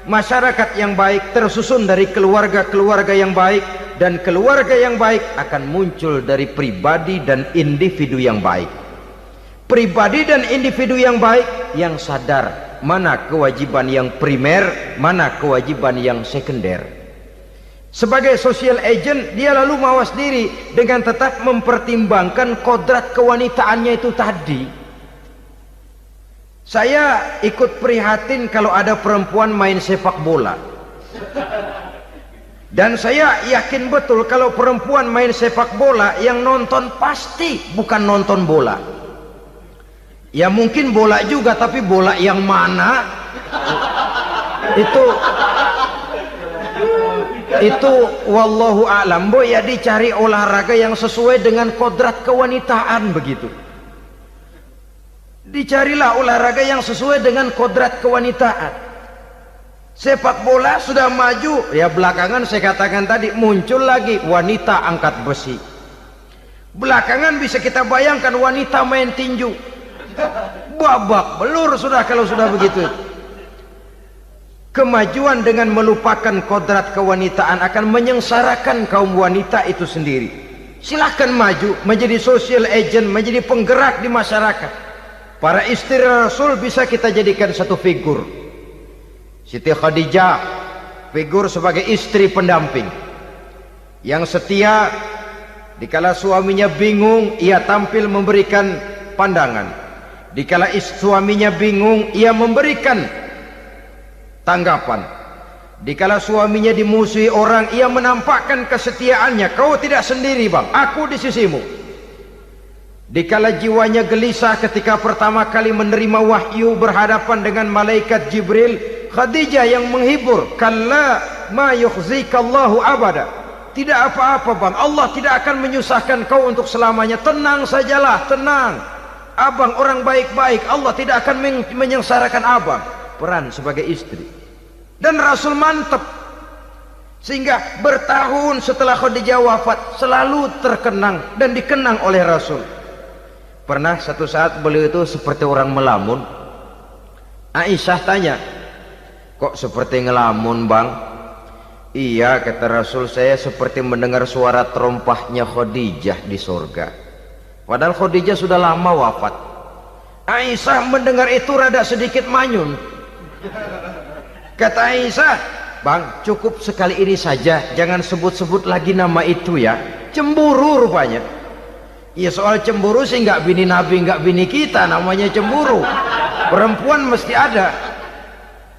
masyarakat yang baik tersusun dari keluarga-keluarga yang baik, dan keluarga yang baik akan muncul dari pribadi dan individu yang baik. Pribadi dan individu yang baik yang sadar mana kewajiban yang primer, mana kewajiban yang sekunder. Sebagai social agent, dia lalu mawas diri dengan tetap mempertimbangkan kodrat kewanitaannya itu tadi. Saya ikut prihatin kalau ada perempuan main sepak bola, dan saya yakin betul kalau perempuan main sepak bola yang nonton pasti bukan nonton bola. Ya mungkin bola juga, tapi bola yang mana itu wallahu a'lam. Boy, ya dicari olahraga yang sesuai dengan kodrat kewanitaan begitu. Dicarilah olahraga yang sesuai dengan kodrat kewanitaan. Sepak bola sudah maju, ya belakangan saya katakan tadi muncul lagi wanita angkat besi. Belakangan bisa kita bayangkan wanita main tinju. Babak belur sudah kalau sudah begitu. Kemajuan dengan melupakan kodrat kewanitaan akan menyengsarakan kaum wanita itu sendiri. Silahkan maju menjadi social agent, menjadi penggerak di masyarakat. Para istri Rasul bisa kita jadikan satu figur. Siti Khadijah, figur sebagai istri pendamping yang setia. Dikala suaminya bingung, ia tampil memberikan pandangan. Dikala suaminya bingung, ia memberikan tanggapan. Dikala suaminya dimusuhi orang, ia menampakkan kesetiaannya. Kau tidak sendiri bang, aku di sisimu. Dikala jiwanya gelisah ketika pertama kali menerima wahyu berhadapan dengan malaikat Jibril, Khadijah yang menghibur. Kalla ma yukhzikallahu abada. Tidak apa-apa bang, Allah tidak akan menyusahkan kau untuk selamanya. Tenang sajalah, tenang. Abang orang baik-baik, Allah tidak akan menyengsarakan abang. Peran sebagai istri. Dan Rasul mantap, sehingga bertahun setelah Khadijah wafat selalu terkenang dan dikenang oleh Rasul. Pernah satu saat beliau itu seperti orang melamun. Aisyah tanya, kok seperti ngelamun bang? Iya, kata Rasul, saya seperti mendengar suara terompahnya Khadijah di surga. Padahal Khadijah sudah lama wafat. Aisyah mendengar itu rada sedikit manyun. Kata Aisyah, bang, cukup sekali ini saja, jangan sebut-sebut lagi nama itu ya. Cemburu rupanya. Ya soal cemburu sih nggak bini Nabi, nggak bini kita, namanya cemburu. Perempuan mesti ada.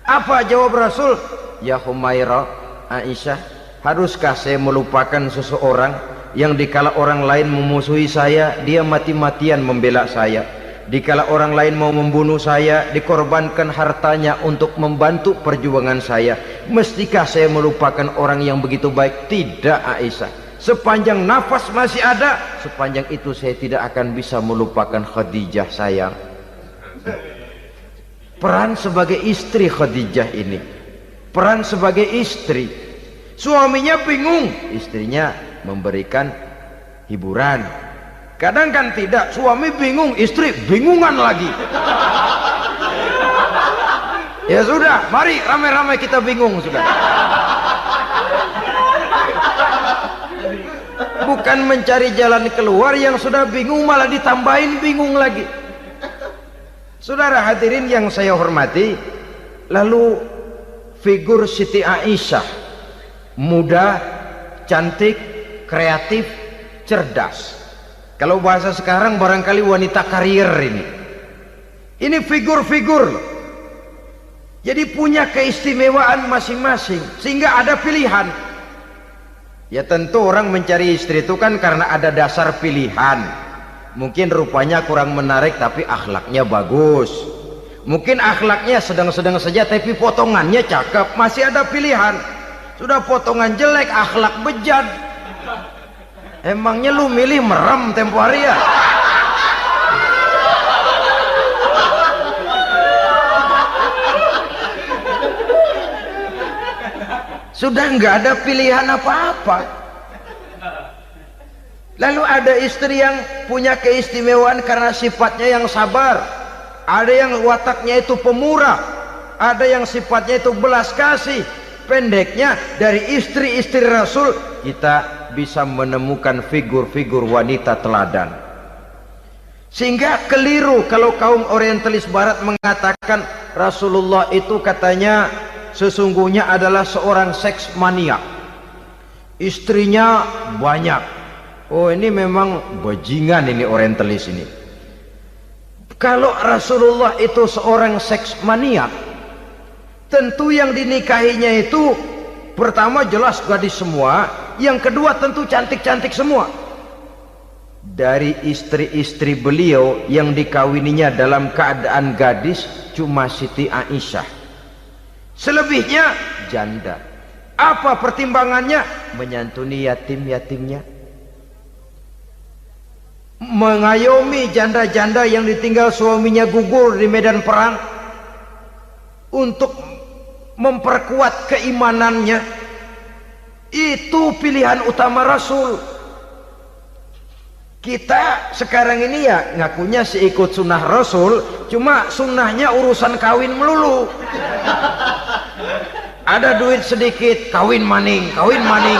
Apa jawab Rasul? Ya Humairah, Aisyah, haruskah saya melupakan seseorang yang dikala orang lain memusuhi saya, dia mati-matian membela saya. Dikala orang lain mau membunuh saya, dikorbankan hartanya untuk membantu perjuangan saya. Mestikah saya melupakan orang yang begitu baik? Tidak Aisyah. Sepanjang nafas masih ada, sepanjang itu saya tidak akan bisa melupakan Khadijah sayang. Peran sebagai istri Khadijah ini, peran sebagai istri. Suaminya bingung, istrinya memberikan hiburan. Kadang kan tidak, suami bingung, istri bingungan lagi. Ya sudah, mari ramai-ramai kita bingung sudah. Bukan mencari jalan keluar, yang sudah bingung malah ditambahin bingung lagi. Saudara hadirin yang saya hormati, lalu figur Siti Aisyah, muda, cantik, kreatif, cerdas. Kalau bahasa sekarang barangkali wanita karier ini. Ini figur-figur. Jadi punya keistimewaan masing-masing, sehingga ada pilihan. Ya tentu orang mencari istri itu kan karena ada dasar pilihan. Mungkin rupanya kurang menarik tapi akhlaknya bagus. Mungkin akhlaknya sedang-sedang saja tapi potongannya cakep, masih ada pilihan. Sudah potongan jelek, akhlak bejat, emangnya lu milih merem tempo hari ya? Sudah nggak ada pilihan apa-apa. Lalu ada istri yang punya keistimewaan karena sifatnya yang sabar, ada yang wataknya itu pemurah, ada yang sifatnya itu belas kasih. Pendeknya, dari istri-istri Rasul kita bisa menemukan figur-figur wanita teladan. Sehingga keliru kalau kaum orientalis barat mengatakan Rasulullah itu katanya sesungguhnya adalah seorang seks mania, istrinya banyak. Oh ini memang bajingan ini orientalis ini. Kalau Rasulullah itu seorang seks mania, tentu yang dinikahinya itu pertama jelas gadis semua, yang kedua tentu cantik-cantik semua. Dari istri-istri beliau yang dikawininya dalam keadaan gadis cuma Siti Aisyah. Selebihnya janda. Apa pertimbangannya? Menyantuni yatim-yatimnya, mengayomi janda-janda yang ditinggal suaminya gugur di medan perang, untuk memperkuat keimanannya. Itu pilihan utama Rasul. Kita sekarang ini ya ngakunya sih ikut sunnah Rasul, cuma sunnahnya urusan kawin melulu. Ada duit sedikit, kawin maning, kawin maning.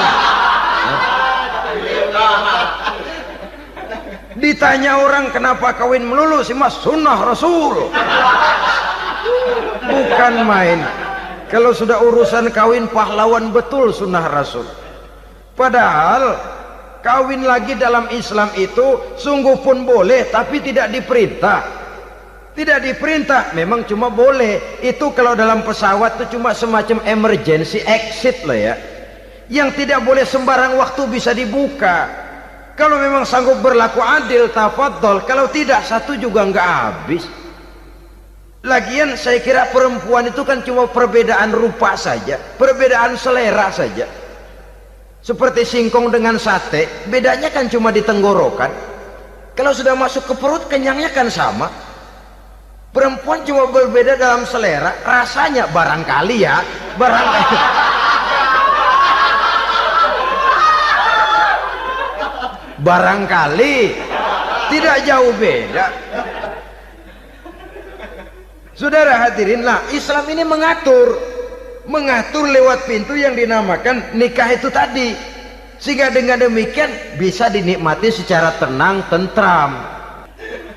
Ditanya orang kenapa kawin melulu, sih mas sunnah Rasul. Bukan main. Kalau sudah urusan kawin pahlawan betul sunnah Rasul. Padahal kawin lagi dalam Islam itu sungguh pun boleh, tapi tidak diperintah. Tidak diperintah, memang cuma boleh. Itu kalau dalam pesawat itu cuma semacam emergency exit lah ya. Yang tidak boleh sembarang waktu bisa dibuka. Kalau memang sanggup berlaku adil, tafadhol. Kalau tidak, satu juga nggak habis. Lagian saya kira perempuan itu kan cuma perbedaan rupa saja, perbedaan selera saja. Seperti singkong dengan sate, bedanya kan cuma di tenggorokan. Kalau sudah masuk ke perut, kenyangnya kan sama. Perempuan cuma berbeda dalam selera, rasanya barangkali ya, barangkali. Barangkali tidak jauh beda. Saudara hadirinlah, Islam ini mengatur lewat pintu yang dinamakan nikah itu tadi, sehingga dengan demikian bisa dinikmati secara tenang, tentram.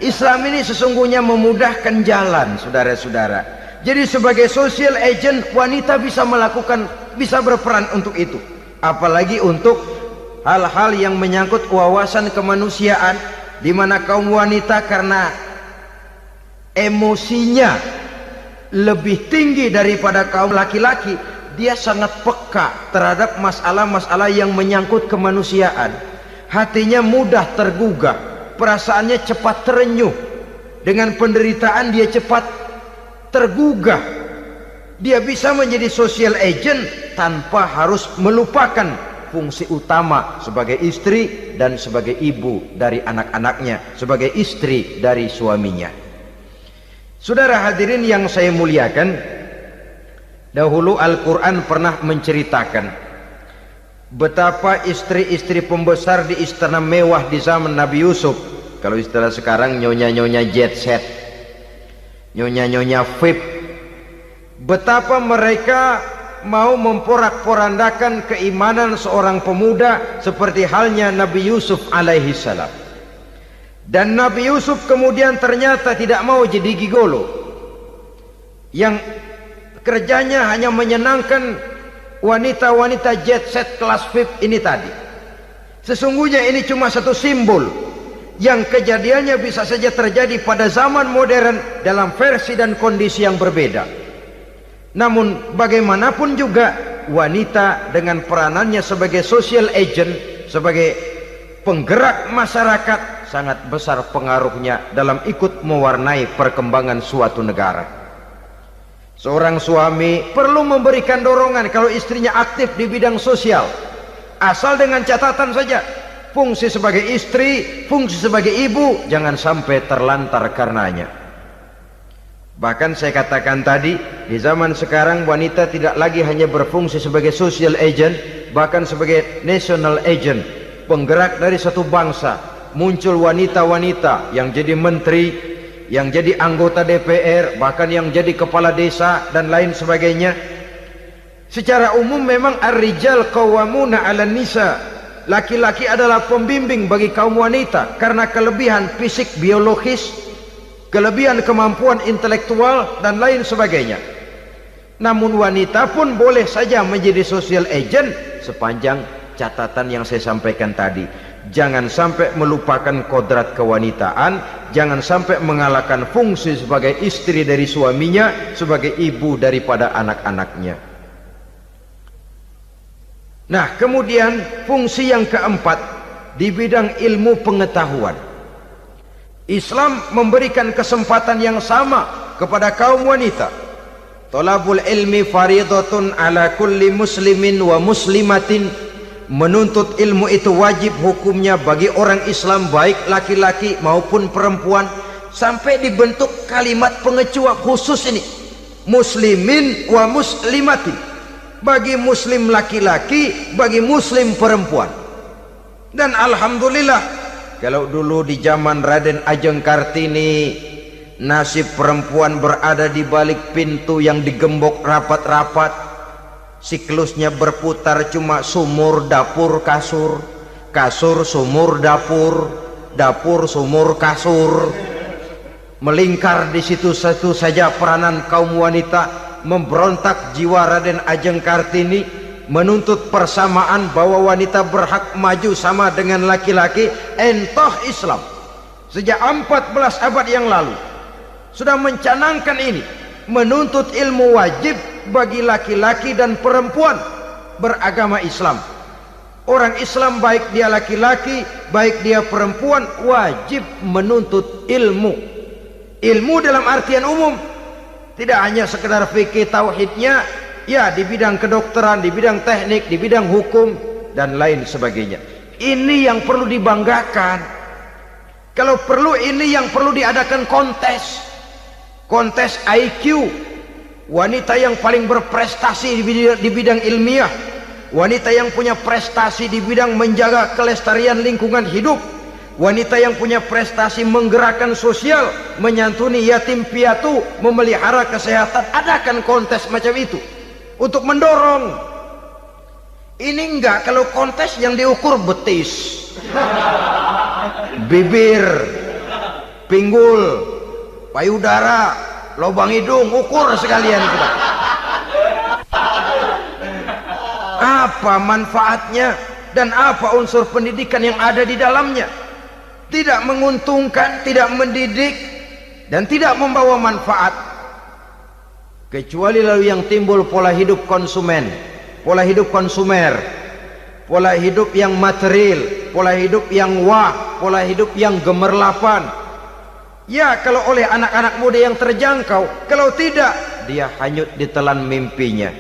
Islam ini sesungguhnya memudahkan jalan, saudara-saudara. Jadi sebagai social agent, wanita bisa berperan untuk itu, apalagi untuk hal-hal yang menyangkut wawasan kemanusiaan, di mana kaum wanita karena emosinya lebih tinggi daripada kaum laki-laki, dia sangat peka terhadap masalah-masalah yang menyangkut kemanusiaan. Hatinya mudah tergugah, perasaannya cepat terenyuh, dengan penderitaan dia cepat tergugah. Dia bisa menjadi social agent tanpa harus melupakan fungsi utama sebagai istri dan sebagai ibu dari anak-anaknya, sebagai istri dari suaminya. Saudara hadirin yang saya muliakan, dahulu Al-Quran pernah menceritakan betapa istri-istri pembesar di istana mewah di zaman Nabi Yusuf, kalau istilah sekarang nyonya-nyonya jet set, nyonya-nyonya VIP, betapa mereka mau memporak-porandakan keimanan seorang pemuda seperti halnya Nabi Yusuf alaihi salam. Dan Nabi Yusuf kemudian ternyata tidak mau jadi gigolo yang kerjanya hanya menyenangkan wanita-wanita jet set kelas VIP ini tadi. Sesungguhnya ini cuma satu simbol yang kejadiannya bisa saja terjadi pada zaman modern dalam versi dan kondisi yang berbeda. Namun bagaimanapun juga, wanita dengan peranannya sebagai social agent, sebagai penggerak masyarakat, sangat besar pengaruhnya dalam ikut mewarnai perkembangan suatu negara. Seorang suami perlu memberikan dorongan kalau istrinya aktif di bidang sosial, asal dengan catatan saja, fungsi sebagai istri, fungsi sebagai ibu jangan sampai terlantar karenanya. Bahkan saya katakan tadi, di zaman sekarang wanita tidak lagi hanya berfungsi sebagai social agent, bahkan sebagai national agent, penggerak dari satu bangsa. Muncul wanita-wanita yang jadi menteri, yang jadi anggota DPR, bahkan yang jadi kepala desa dan lain sebagainya. Secara umum memang ar-rijal qawwamuna 'alan nisa, laki-laki adalah pembimbing bagi kaum wanita karena kelebihan fisik biologis, kelebihan kemampuan intelektual dan lain sebagainya. Namun wanita pun boleh saja menjadi social agent sepanjang catatan yang saya sampaikan tadi. Jangan sampai melupakan kodrat kewanitaan, jangan sampai mengalahkan fungsi sebagai istri dari suaminya, sebagai ibu daripada anak-anaknya. Nah, kemudian fungsi yang keempat di bidang ilmu pengetahuan. Islam memberikan kesempatan yang sama kepada kaum wanita. Thalabul ilmi faridatun ala kulli muslimin wa muslimatin. Menuntut ilmu itu wajib hukumnya bagi orang Islam, baik laki-laki maupun perempuan, sampai dibentuk kalimat pengecuali khusus ini, muslimin wa muslimatin, bagi muslim laki-laki, bagi muslim perempuan. Dan alhamdulillah Kalau dulu di zaman Raden Ajeng Kartini, nasib perempuan berada di balik pintu yang digembok rapat-rapat, siklusnya berputar cuma sumur, dapur, kasur, kasur, sumur, dapur, dapur, sumur, kasur. Melingkar di situ satu saja peranan kaum wanita. Memberontak jiwa Raden Ajeng Kartini, menuntut persamaan bahwa wanita berhak maju sama dengan laki-laki. Entah Islam sejak 14 abad yang lalu sudah mencanangkan ini, menuntut ilmu wajib bagi laki-laki dan perempuan beragama Islam. Orang Islam baik dia laki-laki baik dia perempuan wajib menuntut ilmu. Ilmu dalam artian umum, tidak hanya sekedar fikih tauhidnya, ya di bidang kedokteran, di bidang teknik, di bidang hukum dan lain sebagainya. Ini yang perlu dibanggakan. Kalau perlu ini yang perlu diadakan kontes IQ, wanita yang paling berprestasi di bidang ilmiah, wanita yang punya prestasi di bidang menjaga kelestarian lingkungan hidup, wanita yang punya prestasi menggerakkan sosial, menyantuni yatim piatu, memelihara kesehatan. Adakan kontes macam itu untuk mendorong. Ini enggak, kalau kontes yang diukur betis, bibir, pinggul, payudara, lubang hidung, ukur sekalian kita. Apa manfaatnya dan apa unsur pendidikan yang ada di dalamnya? Tidak menguntungkan, tidak mendidik, dan tidak membawa manfaat. Kecuali lalu yang timbul pola hidup konsumen, pola hidup konsumer, pola hidup yang material, pola hidup yang pola hidup yang gemerlapan. Ya, kalau oleh anak-anak muda yang terjangkau, kalau tidak, dia hanyut ditelan mimpinya.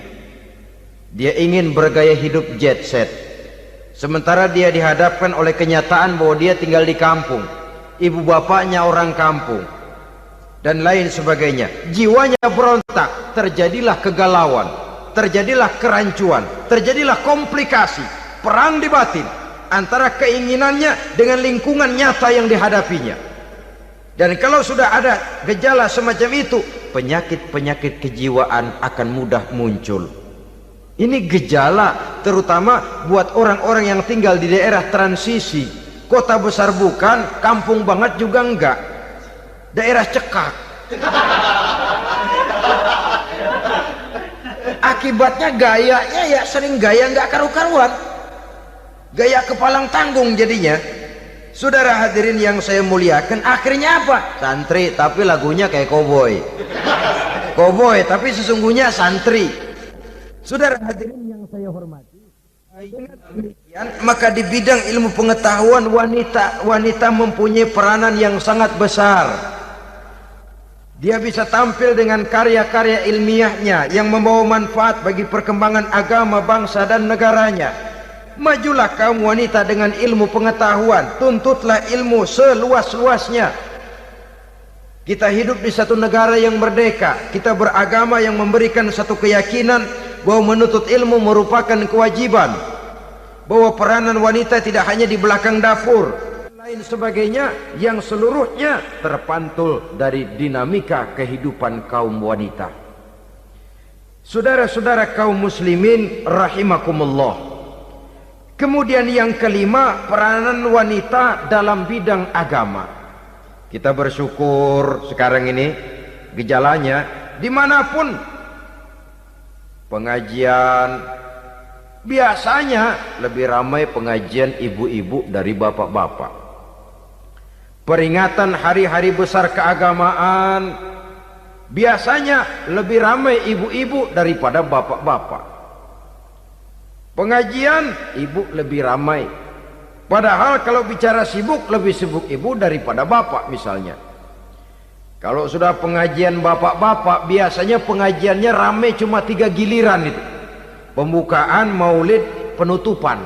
Dia ingin bergaya hidup jet set. Sementara dia dihadapkan oleh kenyataan bahwa dia tinggal di kampung, ibu bapaknya orang kampung, dan lain sebagainya. Jiwanya berontak, terjadilah kegalauan, terjadilah kerancuan, terjadilah komplikasi, perang di batin antara keinginannya dengan lingkungan nyata yang dihadapinya. Dan kalau sudah ada gejala semacam itu, penyakit-penyakit kejiwaan akan mudah muncul. Ini gejala terutama buat orang-orang yang tinggal di daerah transisi. Kota besar bukan, kampung banget juga enggak, daerah cekak. Akibatnya gayanya ya sering gaya enggak karu-karuan, gaya kepalang tanggung jadinya. Saudara hadirin yang saya muliakan, akhirnya apa? Santri tapi lagunya kayak koboi, koboi tapi sesungguhnya santri. Saudara hadirin yang saya hormati, dengan demikian maka di bidang ilmu pengetahuan wanita mempunyai peranan yang sangat besar. Dia bisa tampil dengan karya-karya ilmiahnya yang membawa manfaat bagi perkembangan agama, bangsa dan negaranya. Majulah kaum wanita dengan ilmu pengetahuan, tuntutlah ilmu seluas-luasnya. Kita hidup di satu negara yang merdeka, kita beragama yang memberikan satu keyakinan bahwa menuntut ilmu merupakan kewajiban, bahwa peranan wanita tidak hanya di belakang dapur, lain sebagainya, yang seluruhnya terpantul dari dinamika kehidupan kaum wanita. Saudara-saudara kaum muslimin rahimakumullah. Kemudian yang kelima, peranan wanita dalam bidang agama. Kita bersyukur sekarang ini gejalanya dimanapun pengajian, biasanya lebih ramai pengajian ibu-ibu dari bapak-bapak. Peringatan hari-hari besar keagamaan, biasanya lebih ramai ibu-ibu daripada bapak-bapak. Pengajian ibu lebih ramai, padahal kalau bicara sibuk, lebih sibuk ibu daripada bapak misalnya. Kalau sudah pengajian bapak-bapak, biasanya pengajiannya ramai cuma 3 giliran itu. Pembukaan, maulid, penutupan.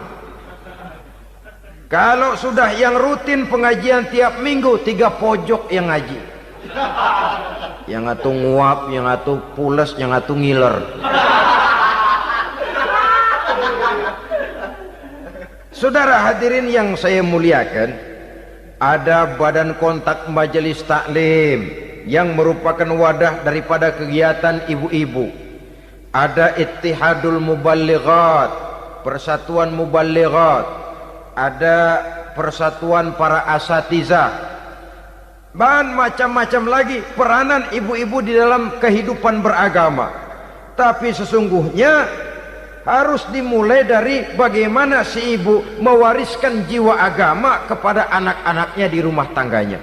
Kalau sudah yang rutin pengajian tiap minggu, 3 pojok yang ngaji. Yang atu nguap, yang atu pules, yang atu ngiler. Saudara hadirin yang saya muliakan, ada badan kontak majelis taklim yang merupakan wadah daripada kegiatan ibu-ibu, ada Ittihadul Muballighat, persatuan muballighat, ada persatuan para asatizah, dan macam-macam lagi peranan ibu-ibu di dalam kehidupan beragama. Tapi sesungguhnya harus dimulai dari bagaimana si ibu mewariskan jiwa agama kepada anak-anaknya di rumah tangganya.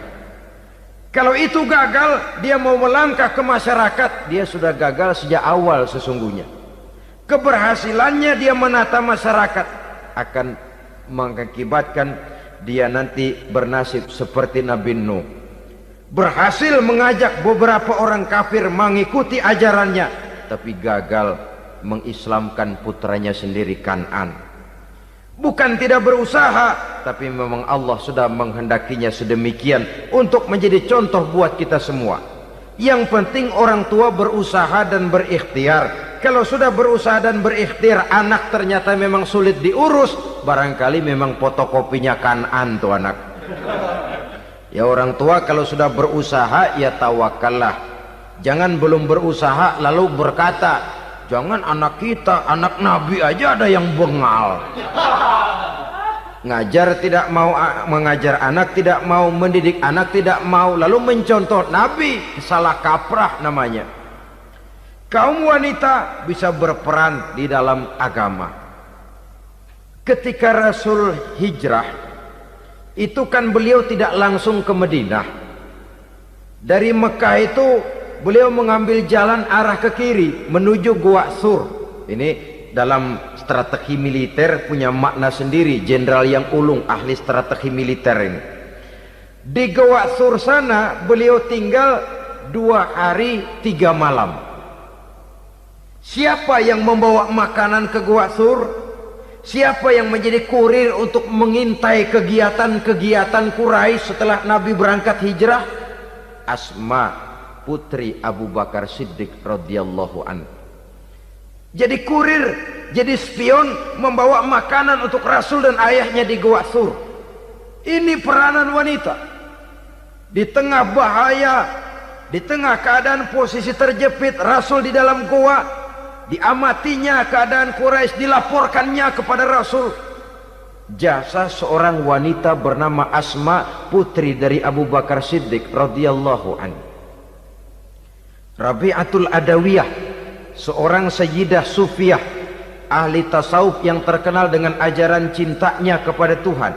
Kalau itu gagal, dia mau melangkah ke masyarakat, dia sudah gagal sejak awal sesungguhnya. Keberhasilannya dia menata masyarakat akan mengakibatkan dia nanti bernasib seperti Nabi Nuh, berhasil mengajak beberapa orang kafir mengikuti ajarannya, tapi gagal mengislamkan putranya sendiri Kan'an. Bukan tidak berusaha, tapi memang Allah sudah menghendakinya sedemikian untuk menjadi contoh buat kita semua. Yang penting orang tua berusaha dan berikhtiar. Kalau sudah berusaha dan berikhtiar, anak ternyata memang sulit diurus, barangkali memang fotokopinya Kan'an tuh anak. Ya orang tua kalau sudah berusaha, ya tawakallah. Jangan belum berusaha lalu berkata, jangan anak kita, anak Nabi aja ada yang bengal. Ngajar tidak mau, mengajar anak tidak mau, mendidik anak tidak mau, lalu mencontoh Nabi, salah kaprah namanya. Kaum wanita bisa berperan di dalam agama. Ketika Rasul hijrah, itu kan beliau tidak langsung ke Madinah. Dari Mekah itu beliau mengambil jalan arah ke kiri menuju Gua Sur. Ini dalam strategi militer punya makna sendiri. Jenderal yang ulung, ahli strategi militer ini. Di Gua Sur sana beliau tinggal 2 hari 3 malam. Siapa yang membawa makanan ke Gua Sur? Siapa yang menjadi kurir untuk mengintai kegiatan-kegiatan Quraisy setelah Nabi berangkat hijrah? Asma, putri Abu Bakar Siddiq radhiyallahu anhu. Jadi kurir, jadi spion, membawa makanan untuk Rasul dan ayahnya di Gua Sur. Ini peranan wanita. Di tengah bahaya, di tengah keadaan posisi terjepit, Rasul di dalam gua, diamatinya keadaan Quraisy, dilaporkannya kepada Rasul. Jasa seorang wanita bernama Asma, putri dari Abu Bakar Siddiq radhiyallahu anhu. Rabi'atul Adawiyah, seorang sayyidah sufiyah, ahli tasawuf yang terkenal dengan ajaran cintanya kepada Tuhan.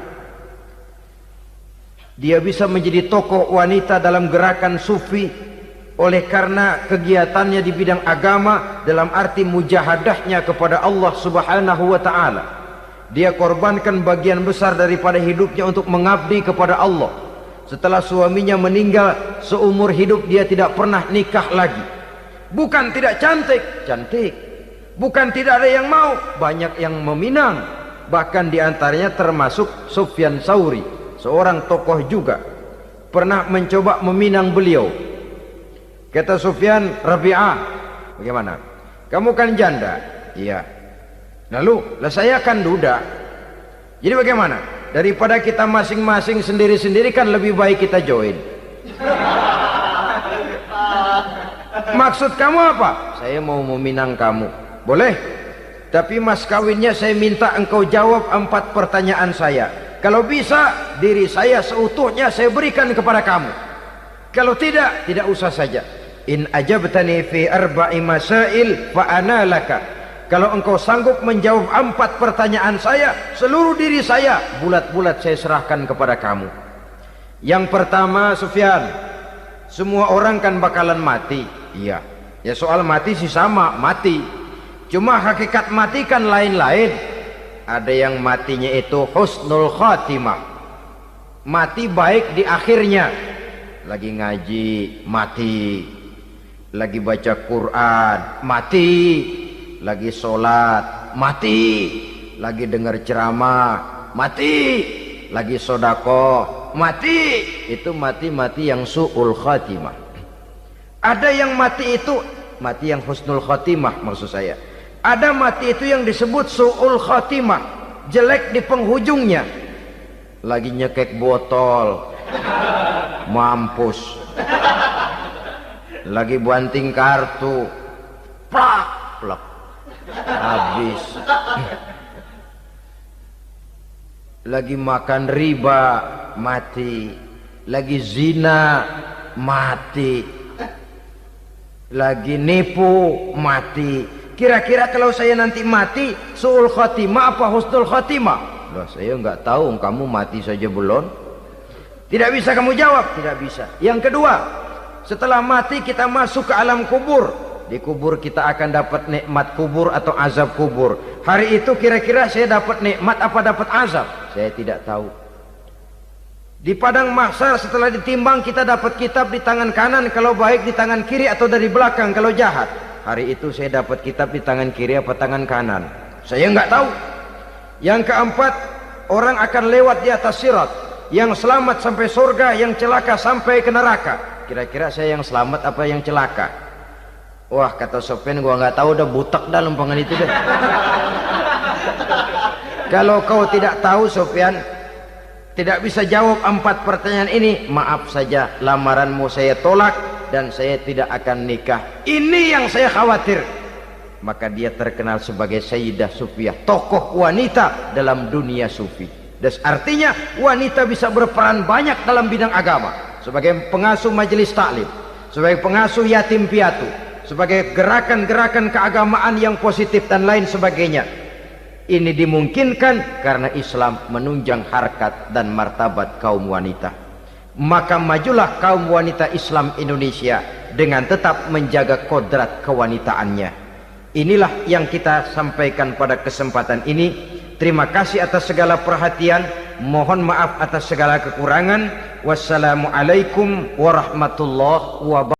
Dia bisa menjadi tokoh wanita dalam gerakan sufi oleh karena kegiatannya di bidang agama, dalam arti mujahadahnya kepada Allah Subhanahu wa ta'ala. Dia korbankan bagian besar daripada hidupnya untuk mengabdi kepada Allah. Setelah suaminya meninggal, seumur hidup dia tidak pernah nikah lagi. Bukan tidak cantik, cantik. Bukan tidak ada yang mau, banyak yang meminang. Bahkan diantaranya termasuk Sufyan Tsauri, seorang tokoh juga, pernah mencoba meminang beliau. Kata Sufyan, Rabi'ah, bagaimana? Kamu kan janda? Iya. Lalu, lah saya kan duda. Jadi bagaimana? Daripada kita masing-masing sendiri-sendiri kan lebih baik kita join. Maksud kamu apa? Saya mau meminang kamu. Boleh? Tapi mas kawinnya saya minta engkau jawab 4 pertanyaan saya. Kalau bisa, diri saya seutuhnya saya berikan kepada kamu. Kalau tidak, tidak usah saja. In ajabtani fi 4 masail fa ana laka. Kalau engkau sanggup menjawab 4 pertanyaan saya, seluruh diri saya bulat-bulat saya serahkan kepada kamu. Yang pertama, Sufyan, semua orang kan bakalan mati. Iya. Ya soal mati sih sama, mati. Cuma hakikat mati kan lain-lain. Ada yang matinya itu husnul khatimah, mati baik di akhirnya. Lagi ngaji, mati. Lagi baca Quran, mati. Lagi sholat, mati. Lagi dengar ceramah, mati. Lagi sodako, mati. Itu mati-mati yang su'ul khatimah. Ada yang mati itu mati yang husnul khatimah, maksud saya. Ada mati itu yang disebut su'ul khatimah, jelek di penghujungnya. lagi nyekek botol, mampus. Lagi banting kartu, plak plak, habis. Lagi makan riba, mati. Lagi zina, mati. Lagi nipu, mati. Kira-kira kalau saya nanti mati, su'ul khotimah apa husnul khotimah? Loh, saya nggak tahu, kamu mati saja belum. Tidak bisa kamu jawab, tidak bisa. Yang kedua, setelah mati kita masuk ke alam kubur. Di kubur kita akan dapat nikmat kubur atau azab kubur. Hari itu kira-kira saya dapat nikmat apa dapat azab? Saya tidak tahu. Di padang mahsyar setelah ditimbang kita dapat kitab di tangan kanan kalau baik, di tangan kiri atau dari belakang kalau jahat. Hari itu saya dapat kitab di tangan kiri apa tangan kanan? Saya nggak tahu. Yang keempat, orang akan lewat di atas sirat. Yang selamat sampai surga, yang celaka sampai ke neraka. Kira-kira saya yang selamat apa yang celaka? Wah, kata Sofyan, gua nggak tahu, udah butak dah lempangan itu deh. Kalau kau tidak tahu Sofyan, tidak bisa jawab 4 pertanyaan ini, maaf saja, lamaranmu saya tolak dan saya tidak akan nikah. Ini yang saya khawatir. Maka dia terkenal sebagai Sayyidah Sufiyah, tokoh wanita dalam dunia sufi. Dan artinya wanita bisa berperan banyak dalam bidang agama, sebagai pengasuh majelis taklim, sebagai pengasuh yatim piatu, sebagai gerakan-gerakan keagamaan yang positif dan lain sebagainya. Ini dimungkinkan karena Islam menunjang harkat dan martabat kaum wanita. Maka majulah kaum wanita Islam Indonesia dengan tetap menjaga kodrat kewanitaannya. Inilah yang kita sampaikan pada kesempatan ini. Terima kasih atas segala perhatian. Mohon maaf atas segala kekurangan. Wassalamualaikum warahmatullahi wabarakatuh.